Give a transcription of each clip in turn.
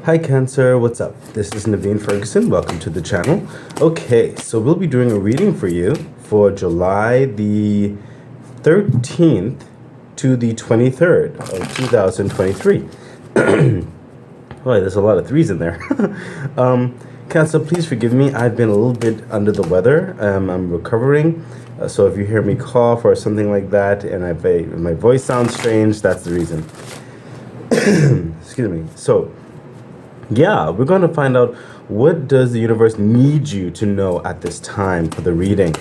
Hi Cancer, what's up? This is Naveen Ferguson. Welcome to the channel. Okay, so we'll be doing a reading for you for July the 13th to the 23rd of 2023. Boy, there's a lot of threes in there. Cancer, please forgive me. I've been a little bit under the weather. I'm recovering. So if you hear me cough or something like that and my voice sounds strange, that's the reason. Excuse me. So yeah, we're going to find out what does the universe need you to know at this time for the reading.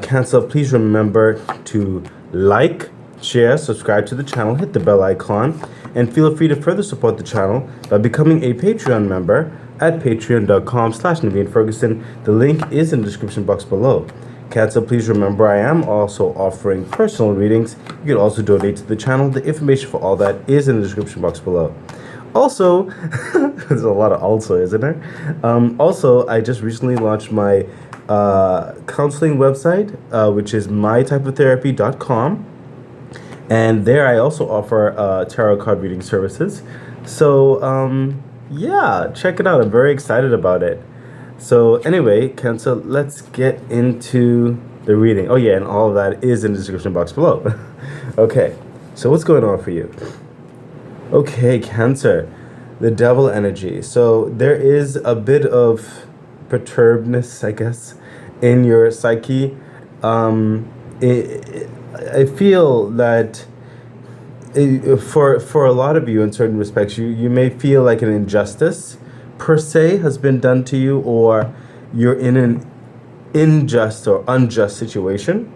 Cancer, please remember to like, share, subscribe to the channel, hit the bell icon, and feel free to further support the channel by becoming a Patreon member at patreon.com/NaveenFerguson. The link is in the description box below. Cancer, please remember I am also offering personal readings. You can also donate to the channel. The information for all that is in the description box below. Also, there's a lot of also, isn't there? Also, I just recently launched my counseling website, which is mytypeoftherapy.com. And there I also offer tarot card reading services. So, yeah, check it out. I'm very excited about it. So anyway, Cancer, let's get into the reading. Oh yeah, and all of that is in the description box below. Okay, so what's going on for you? Okay, Cancer, the devil energy. So there is a bit of perturbedness, I guess, in your psyche. I feel that for a lot of you in certain respects, you may feel like an injustice per se has been done to you, or you're in an unjust situation.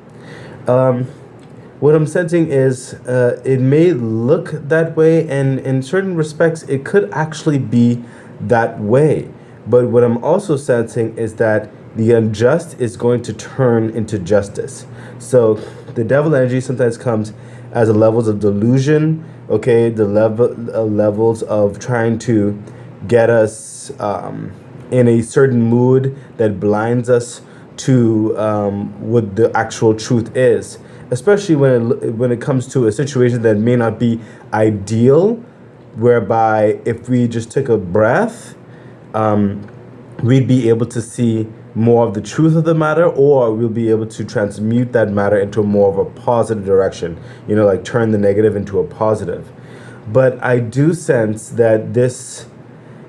What I'm sensing is it may look that way, and in certain respects, it could actually be that way. But what I'm also sensing is that the unjust is going to turn into justice. So the devil energy sometimes comes as levels of delusion, okay, the levels of trying to get us in a certain mood that blinds us to what the actual truth is. Especially when it comes to a situation that may not be ideal, whereby if we just took a breath, we'd be able to see more of the truth of the matter, or we'll be able to transmute that matter into more of a positive direction, like turn the negative into a positive. But I do sense that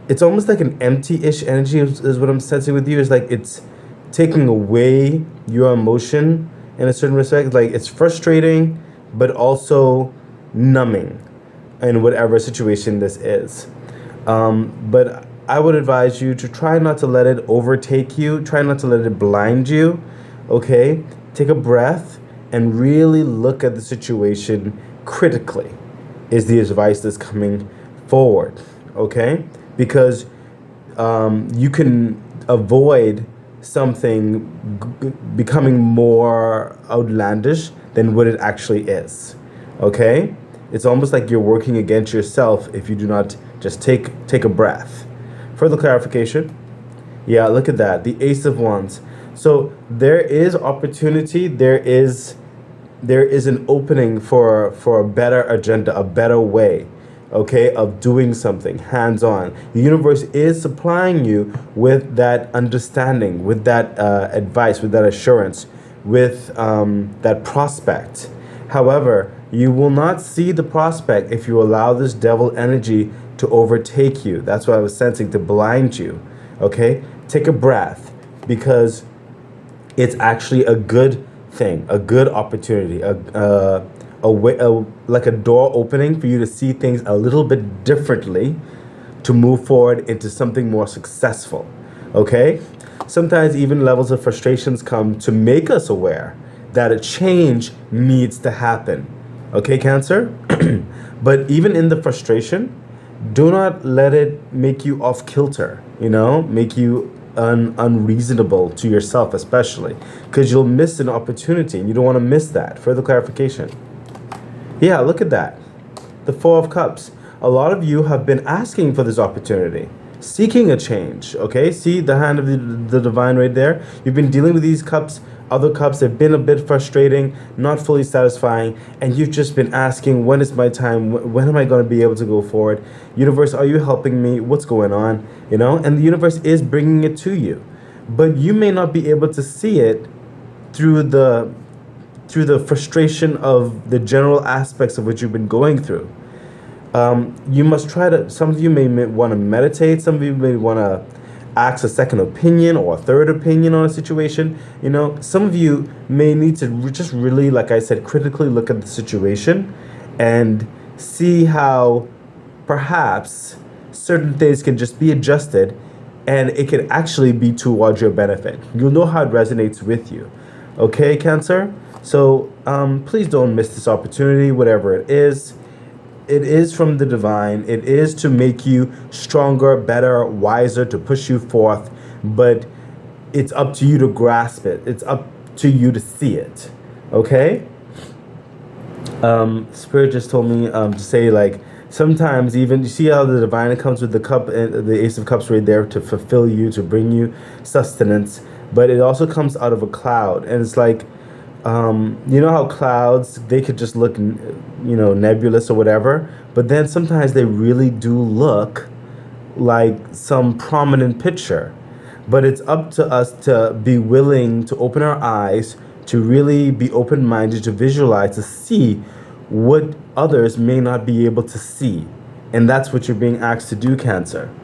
it's almost like an empty-ish energy is what I'm sensing with you. It's like it's taking away your emotion in a certain respect. Like it's frustrating, but also numbing in whatever situation this is. But I would advise you to try not to let it overtake you. Try not to let it blind you, okay? Take a breath and really look at the situation critically is the advice that's coming forward, okay? Because you can avoid something becoming more outlandish than what it actually is, okay? It's almost like you're working against yourself if you do not just take a breath. Further clarification. Yeah, look at that, the Ace of Wands. So there is opportunity, there is an opening for a better agenda, a better way, okay, of doing something hands-on. The universe is supplying you with that understanding, with that advice, with that assurance, with that prospect. However, you will not see the prospect if you allow this devil energy to overtake you. That's what I was sensing, to blind you, okay? Take a breath, because it's actually a good thing, a good opportunity, like a door opening for you to see things a little bit differently, to move forward into something more successful, okay? Sometimes even levels of frustrations come to make us aware that a change needs to happen, okay, Cancer? But even in the frustration, do not let it make you off kilter, make you unreasonable to yourself, especially, because you'll miss an opportunity and you don't want to miss that. Further clarification. Yeah, look at that. The Four of Cups. A lot of you have been asking for this opportunity, seeking a change, okay? See the hand of the divine right there? You've been dealing with these cups Other cups have been a bit frustrating, not fully satisfying, and you've just been asking, when is my time? When am I going to be able to go forward? Universe, are you helping me? What's going on? You know, and the universe is bringing it to you, but you may not be able to see it through the frustration of the general aspects of what you've been going through. You must try to, some of you may want to meditate, some of you may want to ask a second opinion or a third opinion on a situation. You know, some of you may need to just really, like I said, critically look at the situation and see how perhaps certain things can just be adjusted and it can actually be towards your benefit. You'll know how it resonates with you. Okay, Cancer? So please don't miss this opportunity, whatever it is. It is from the divine. It is to make you stronger, better, wiser, to push you forth. But it's up to you to grasp it. It's up to you to see it. Okay? Spirit just told me to say, like, sometimes even, you see how the divine comes with the cup and the Ace of Cups right there to fulfill you, to bring you sustenance. But it also comes out of a cloud. And it's like, you know how clouds, they could just look, nebulous or whatever, but then sometimes they really do look like some prominent picture. But it's up to us to be willing to open our eyes, to really be open-minded, to visualize, to see what others may not be able to see. And that's what you're being asked to do, Cancer.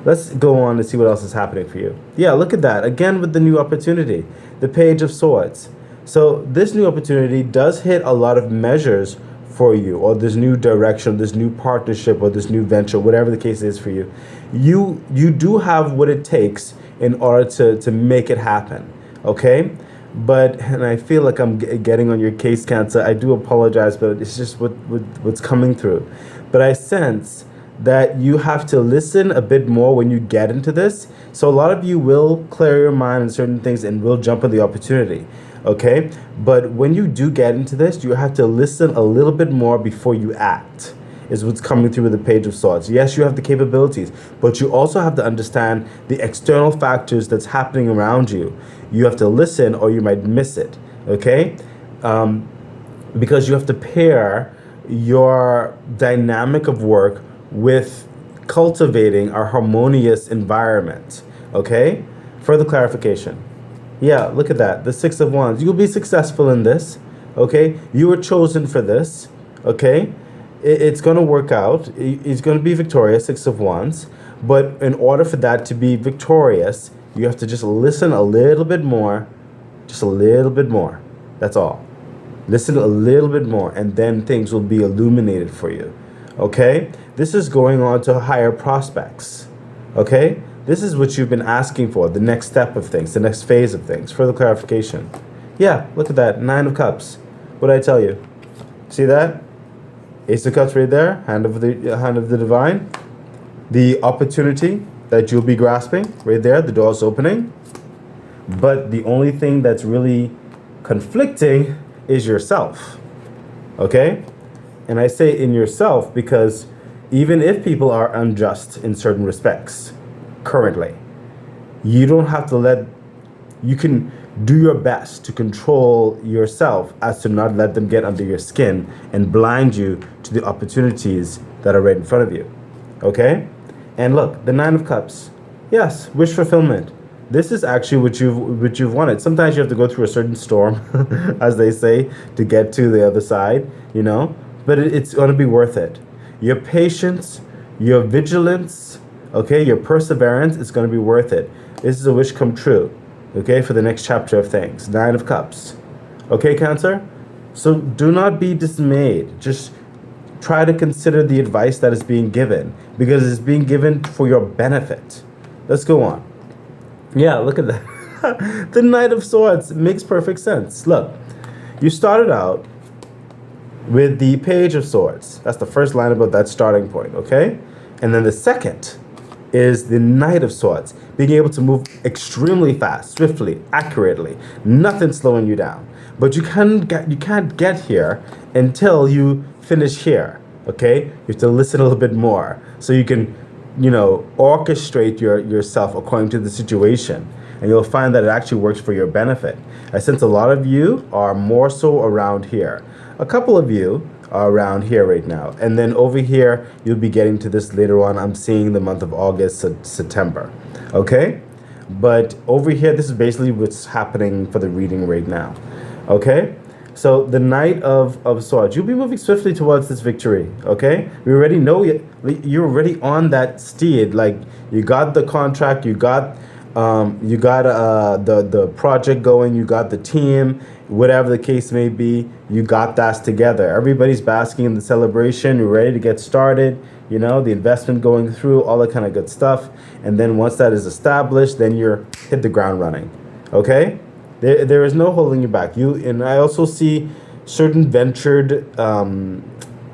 Let's go on to see what else is happening for you. Yeah, look at that. Again, with the new opportunity, the Page of Swords. So this new opportunity does hit a lot of measures for you, or this new direction, this new partnership, or this new venture, whatever the case is for you. You do have what it takes in order to make it happen, okay? But, and I feel like I'm getting on your case, Cancer. I do apologize, but it's just what's coming through. But I sense that you have to listen a bit more when you get into this. So a lot of you will clear your mind on certain things and will jump at the opportunity. Okay, but when you do get into this, you have to listen a little bit more before you act, is what's coming through with the Page of Swords. Yes, you have the capabilities, but you also have to understand the external factors that's happening around you. You have to listen or you might miss it, okay? Because you have to pair your dynamic of work with cultivating a harmonious environment, okay? Further clarification. Yeah, look at that. The Six of Wands. You'll be successful in this, okay? You were chosen for this, okay? It's going to work out. It's going to be victorious, Six of Wands. But in order for that to be victorious, you have to just listen a little bit more. Just a little bit more. That's all. Listen a little bit more, and then things will be illuminated for you, okay? This is going on to higher prospects, okay? This is what you've been asking for, the next step of things, the next phase of things. Further clarification. Yeah, look at that, 9 of Cups. What did I tell you? See that? Ace of Cups right there, hand of the divine. The opportunity that you'll be grasping right there, the door's opening. But the only thing that's really conflicting is yourself, okay? And I say in yourself because even if people are unjust in certain respects, currently, you don't have to you can do your best to control yourself as to not let them get under your skin and blind you to the opportunities that are right in front of you, okay? And look, the 9 of Cups, yes, wish fulfillment. This is actually what you've wanted. Sometimes you have to go through a certain storm, as they say, to get to the other side, but it's going to be worth it. Your patience, your vigilance, okay, your perseverance is going to be worth it. This is a wish come true, okay, for the next chapter of things. 9 of Cups. Okay, Cancer? So do not be dismayed. Just try to consider the advice that is being given, because it's being given for your benefit. Let's go on. Yeah, look at that. The Knight of Swords makes perfect sense. Look, you started out with the Page of Swords. That's the first line about that starting point, okay? And then the second is the Knight of Swords, being able to move extremely fast, swiftly, accurately, nothing slowing you down. But you can't get here until you finish here, okay? You have to listen a little bit more so you can, orchestrate yourself according to the situation. and you'll find that it actually works for your benefit. I sense a lot of you are more so around here. A couple of you are around here right now. And then over here, you'll be getting to this later on. I'm seeing the month of August, September. Okay? But over here, this is basically what's happening for the reading right now. Okay? So the Knight of Swords, you'll be moving swiftly towards this victory. Okay? We already know you're already on that steed. Like, you got the contract, you got the project going, you got the team, whatever the case may be, you got that together. Everybody's basking in the celebration. You're ready to get started. You know, the investment going through, all that kind of good stuff. And then once that is established, then you're hit the ground running. Okay? There is no holding you back. And I also see certain ventured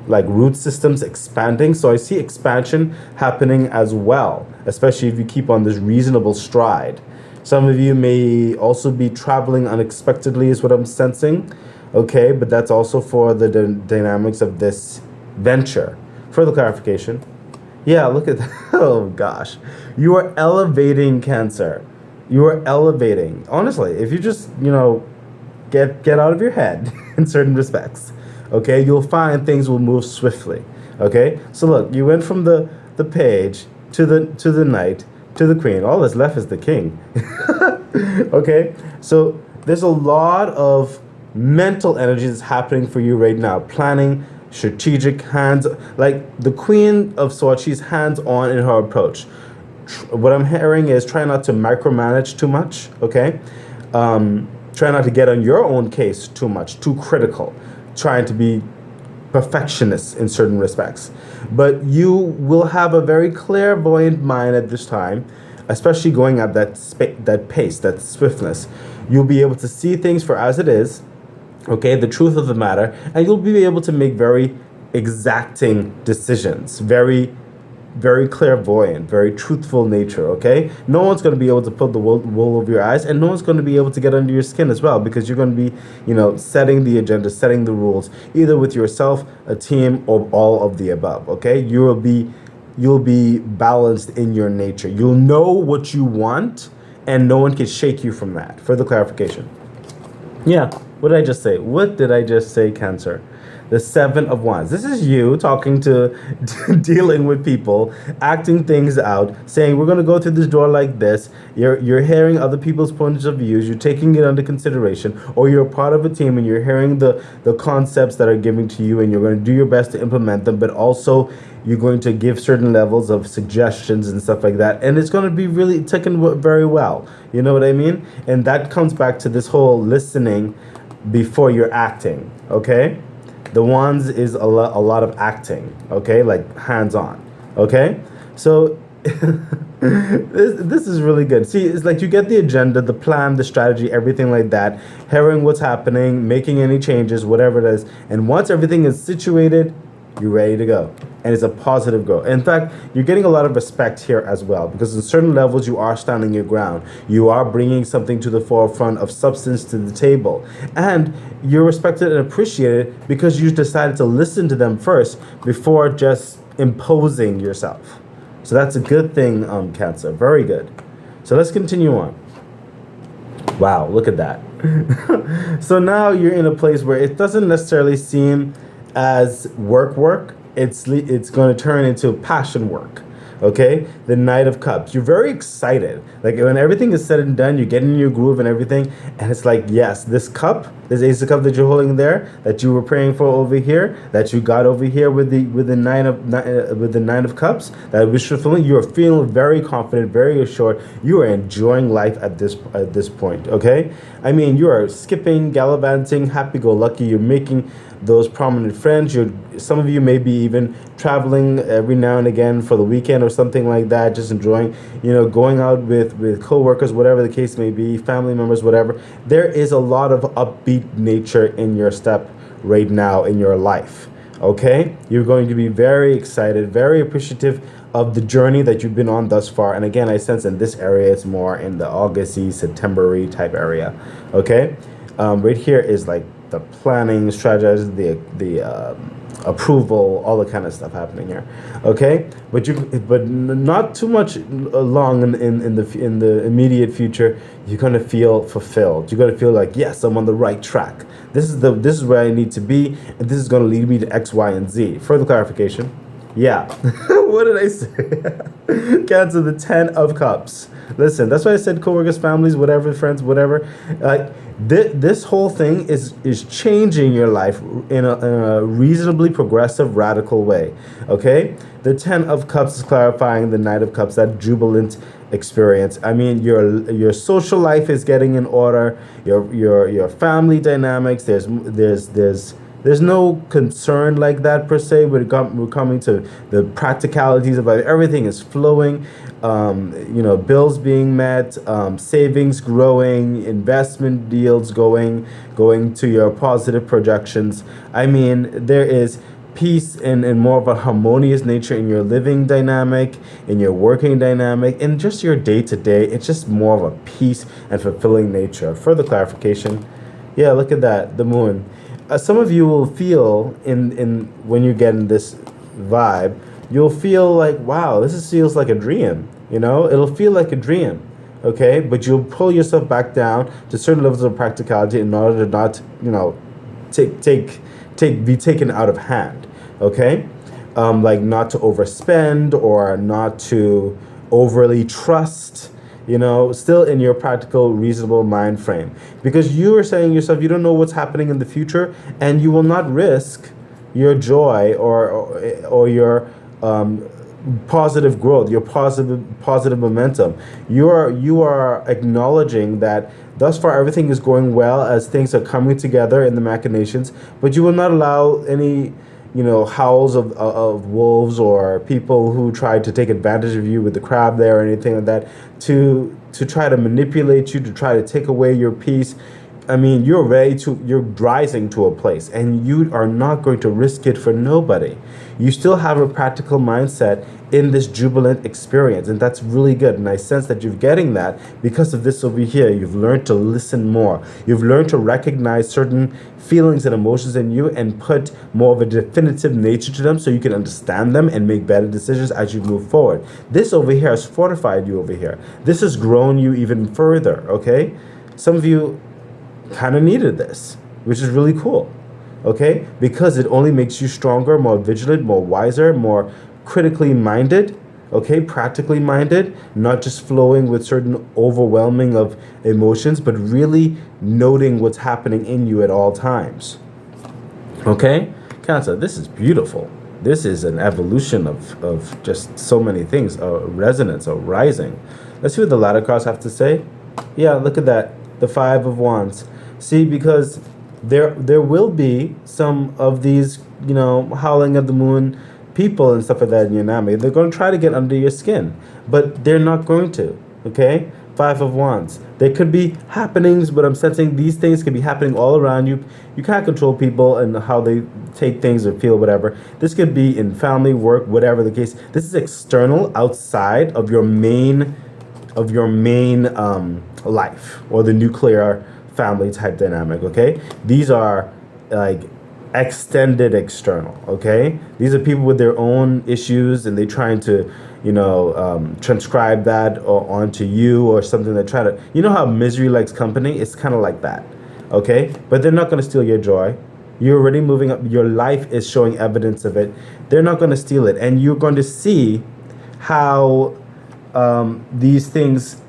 like root systems expanding. So I see expansion happening as well, especially if you keep on this reasonable stride. Some of you may also be traveling unexpectedly, is what I'm sensing. Okay, but that's also for the dynamics of this venture. Further clarification. Yeah, look at that. Oh gosh. You are elevating, Cancer. You are elevating. Honestly, if you just, get out of your head in certain respects, okay, you'll find things will move swiftly. Okay? So look, you went from the page to the knight to the queen. All that's left is the king. Okay? So there's a lot of mental energy that's happening for you right now. Planning, strategic hands, like the Queen of Swords, she's hands-on in her approach. What I'm hearing is try not to micromanage too much, okay? Try not to get on your own case too much, too critical, trying to be perfectionist in certain respects. But you will have a very clairvoyant mind at this time, especially going at that pace, that swiftness. You'll be able to see things for as it is, okay, the truth of the matter, and you'll be able to make very exacting decisions, very clairvoyant, very truthful nature, okay? No one's going to be able to put the wool over your eyes, and no one's going to be able to get under your skin as well, because you're going to be, setting the agenda, setting the rules, either with yourself, a team, or all of the above, okay? You'll be balanced in your nature. You'll know what you want, and no one can shake you from that. Further clarification. Yeah, what did I just say? What did I just say, Cancer? The Seven of Wands. This is you talking to dealing with people, acting things out, saying we're going to go through this door like this. You're hearing other people's points of views. You're taking it under consideration, or you're a part of a team and you're hearing the concepts that are given to you, and you're going to do your best to implement them. But also, you're going to give certain levels of suggestions and stuff like that, and it's going to be really taken very well. You know what I mean? And that comes back to this whole listening before you're acting. Okay. The Wands is a lot of acting, okay? Like hands-on, okay? So this is really good. See, it's like you get the agenda, the plan, the strategy, everything like that, hearing what's happening, making any changes, whatever it is. And once everything is situated, you're ready to go. And it's a positive go. In fact, you're getting a lot of respect here as well, because in certain levels, you are standing your ground. You are bringing something to the forefront of substance to the table. And you're respected and appreciated because you decided to listen to them first before just imposing yourself. So that's a good thing, Cancer. Very good. So let's continue on. Wow, look at that. So now you're in a place where it doesn't necessarily seem as work. It's going to turn into passion work. Okay, the Knight of Cups. You're very excited. Like when everything is said and done, you get in your groove and everything, and it's like, yes, this cup, this Ace of Cups that you're holding there, that you were praying for over here, that you got over here with the Nine of Cups, that wish fulfilling. You are feeling very confident, very assured. You are enjoying life at this point. Okay, I mean, you are skipping, gallivanting, happy-go-lucky. You're making those prominent friends. Some of you may be even traveling every now and again for the weekend or something like that, just enjoying, going out with co-workers, whatever the case may be, family members, whatever. There is a lot of upbeat nature in your step right now in your life. Okay? You're going to be very excited, very appreciative of the journey that you've been on thus far. And again, I sense in this area, it's more in the August-y, September-y type area. Okay? Right here is like the planning, strategizing, the approval, all the kind of stuff happening here. Okay, but not too much long in the immediate future. You're gonna feel fulfilled. You're gonna feel like, yes, I'm on the right track. This is where I need to be, and this is gonna lead me to X, Y, and Z. Further clarification. Yeah. What did I say? Cancer, the 10 of Cups. Listen, that's why I said coworkers, families, whatever, friends, whatever. This whole thing is changing your life in a reasonably progressive, radical way. Okay? The 10 of Cups is clarifying the Knight of Cups, that jubilant experience. I mean, your social life is getting in order. Your family dynamics. There's no concern like that per se. We're coming to the practicalities of life. Everything is flowing. Bills being met, savings growing, investment deals going to your positive projections. I mean, there is peace and more of a harmonious nature in your living dynamic, in your working dynamic, in just your day to day. It's just more of a peace and fulfilling nature. Further clarification. Yeah, look at that, the moon. Some of you will feel in when you're getting this vibe, you'll feel like, wow, feels like a dream. It'll feel like a dream. Okay, but you'll pull yourself back down to certain levels of practicality in order to not, be taken out of hand. Okay, like not to overspend or not to overly trust. Still in your practical, reasonable mind frame, because you are saying yourself, you don't know what's happening in the future, and you will not risk your joy or your positive growth, your positive momentum. You are acknowledging that thus far everything is going well as things are coming together in the machinations, but you will not allow any howls of wolves or people who try to take advantage of you with the crab there or anything like that to try to manipulate you, to try to take away your peace. I mean, you're rising to a place, and you are not going to risk it for nobody. You still have a practical mindset in this jubilant experience, and that's really good. And I sense that you're getting that because of this over here. You've learned to listen more. You've learned to recognize certain feelings and emotions in you and put more of a definitive nature to them so you can understand them and make better decisions as you move forward. This over here has fortified you over here. This has grown you even further, okay? Some of you kind of needed this, which is really cool, okay? Because it only makes you stronger, more vigilant, more wiser, more critically minded, okay? Practically minded, not just flowing with certain overwhelming of emotions, but really noting what's happening in you at all times, okay? Cancer, this is beautiful. This is an evolution of just so many things, a resonance, a rising. Let's see what the ladder cards have to say. Yeah, look at that, the 5 of Wands. See, because there will be some of these, howling of the moon people and stuff like that in your dynamic. They're going to try to get under your skin, but they're not going to, okay? 5 of Wands. There could be happenings, but I'm sensing these things could be happening all around you. You can't control people and how they take things or feel whatever. This could be in family, work, whatever the case. This is external, outside of your main life or the nuclear family type dynamic, okay? These are like extended external, okay? These are people with their own issues and they trying to, transcribe that onto you or something. They try to, how misery likes company? It's kind of like that, okay? But they're not going to steal your joy. You're already moving up. Your life is showing evidence of it. They're not going to steal it. And you're going to see how these things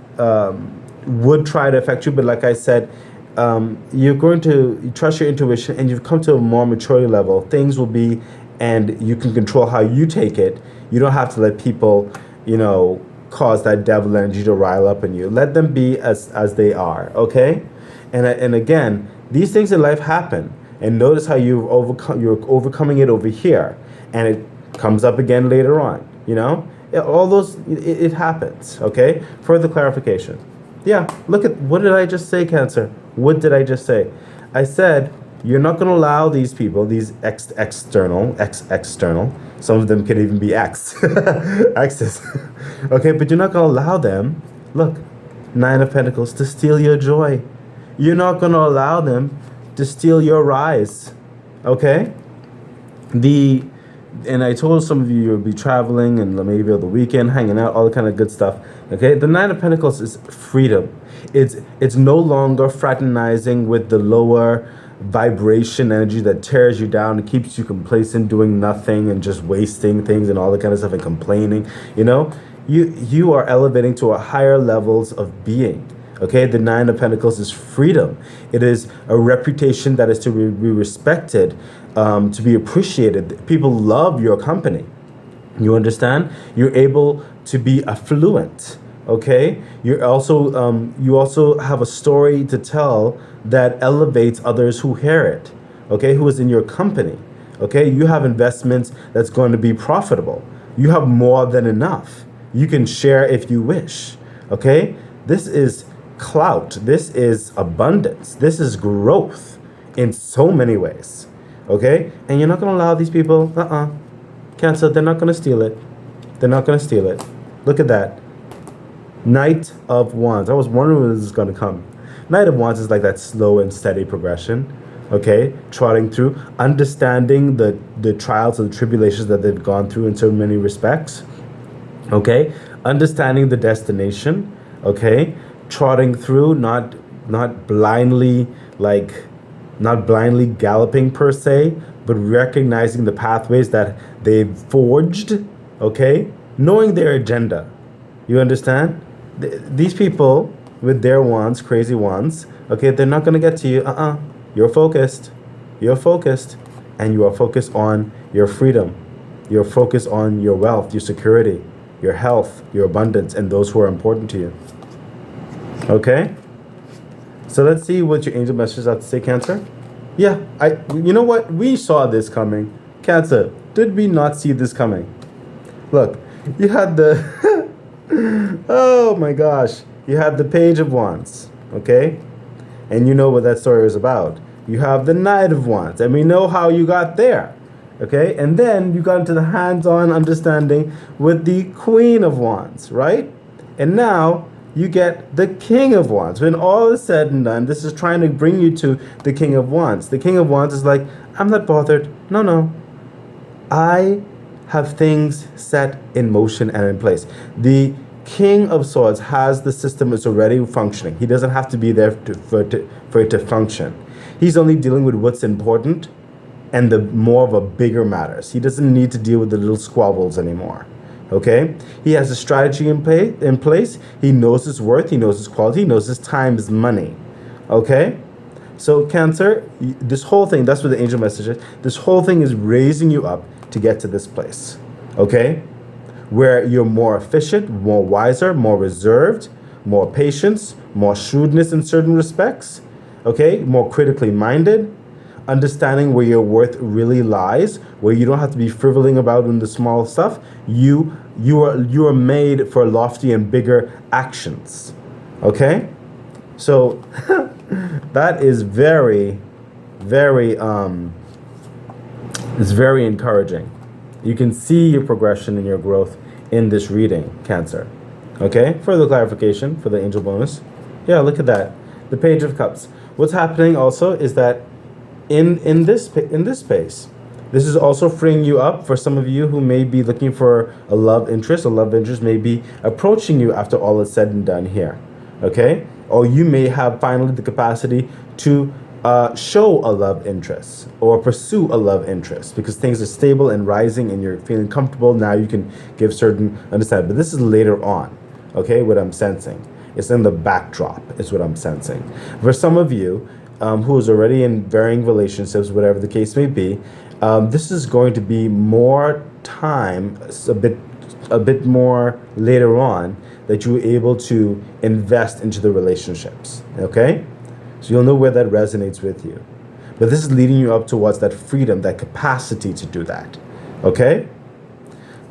would try to affect you. But like I said, you're going to trust your intuition and you've come to a more maturity level. Things will be, and you can control how you take it. You don't have to let people, cause that devil energy to rile up in you. Let them be as they are, okay? And again, these things in life happen. And notice how you're overcoming it over here. And it comes up again later on, all those, it happens, okay? Further clarification. Yeah, look at, what did I just say, Cancer? What did I just say? I said, you're not going to allow these people, these external, some of them could even be exes, okay, but you're not going to allow them, look, 9 of Pentacles, to steal your joy. You're not going to allow them to steal your rise, okay? the and I told some of you you'll be traveling and maybe on the weekend, hanging out, all the kind of good stuff. Okay, the Nine of Pentacles is freedom. It's no longer fraternizing with the lower vibration energy that tears you down and keeps you complacent, doing nothing and just wasting things and all that kind of stuff and complaining. You know, you are elevating to a higher levels of being. Okay, the Nine of Pentacles is freedom. It is a reputation that is to be respected, to be appreciated. People love your company. You understand? You're able to be affluent. Okay, you also have a story to tell that elevates others who hear it. Okay, who is in your company. Okay, you have investments that's going to be profitable. You have more than enough. You can share if you wish. Okay, this is clout. This is abundance. This is growth in so many ways. Okay, and you're not going to allow these people, Cancer, they're not going to steal it. They're not going to steal it. Look at that. Knight of Wands. I was wondering when this is going to come. Knight of Wands is like that slow and steady progression. Okay, trotting through, understanding the trials and the tribulations that they've gone through in so many respects. Okay, understanding the destination. Okay, trotting through, not blindly galloping per se, but recognizing the pathways that they've forged. Okay, knowing their agenda. You understand? These people with their wands, crazy wands, okay, they're not going to get to you. You're focused. You're focused. And you are focused on your freedom. You're focused on your wealth, your security, your health, your abundance, and those who are important to you. Okay? So let's see what your angel messages have to say, Cancer. Yeah, you know what? We saw this coming. Cancer, did we not see this coming? Look, you had the... oh my gosh. You have the Page of Wands, okay? And you know what that story is about. You have the Knight of Wands, and we know how you got there, okay? And then you got into the hands-on understanding with the Queen of Wands, right? And now you get the King of Wands. When all is said and done, this is trying to bring you to the King of Wands. The King of Wands is like, I'm not bothered. No. I have things set in motion and in place. The King of Swords has the system, is already functioning. He doesn't have to be there for it to function. He's only dealing with what's important and the more of a bigger matters. He doesn't need to deal with the little squabbles anymore. Okay? He has a strategy in place. He knows his worth. He knows his quality. He knows his time is money. Okay? So Cancer, this whole thing, that's what the angel message is. This whole thing is raising you up to get to this place. Okay? Where you're more efficient, more wiser, more reserved, more patience, more shrewdness in certain respects, okay? More critically minded, understanding where your worth really lies, where you don't have to be frivoling about in the small stuff. You are made for lofty and bigger actions, okay? So that is very, very, it's very encouraging. You can see your progression and your growth in this reading, Cancer. Okay, further clarification for the angel bonus. Yeah, look at that. The Page of Cups. What's happening also is that in this space, this is also freeing you up for some of you who may be looking for a love interest. A love interest may be approaching you after all is said and done here. Okay, or you may have finally the capacity to show a love interest or pursue a love interest because things are stable and rising and you're feeling comfortable. Now you can give certain understanding. But this is later on, okay, what I'm sensing. It's in the backdrop is what I'm sensing. For some of you who is already in varying relationships, whatever the case may be, this is going to be more time, a bit more later on that you're able to invest into the relationships, okay? So you'll know where that resonates with you. But this is leading you up towards that freedom, that capacity to do that. Okay?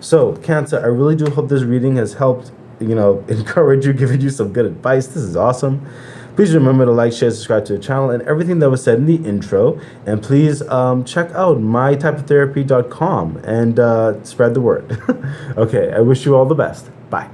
So, Cancer, I really do hope this reading has helped, encourage you, given you some good advice. This is awesome. Please remember to like, share, subscribe to the channel and everything that was said in the intro. And please check out mytypeoftherapy.com and spread the word. Okay, I wish you all the best. Bye.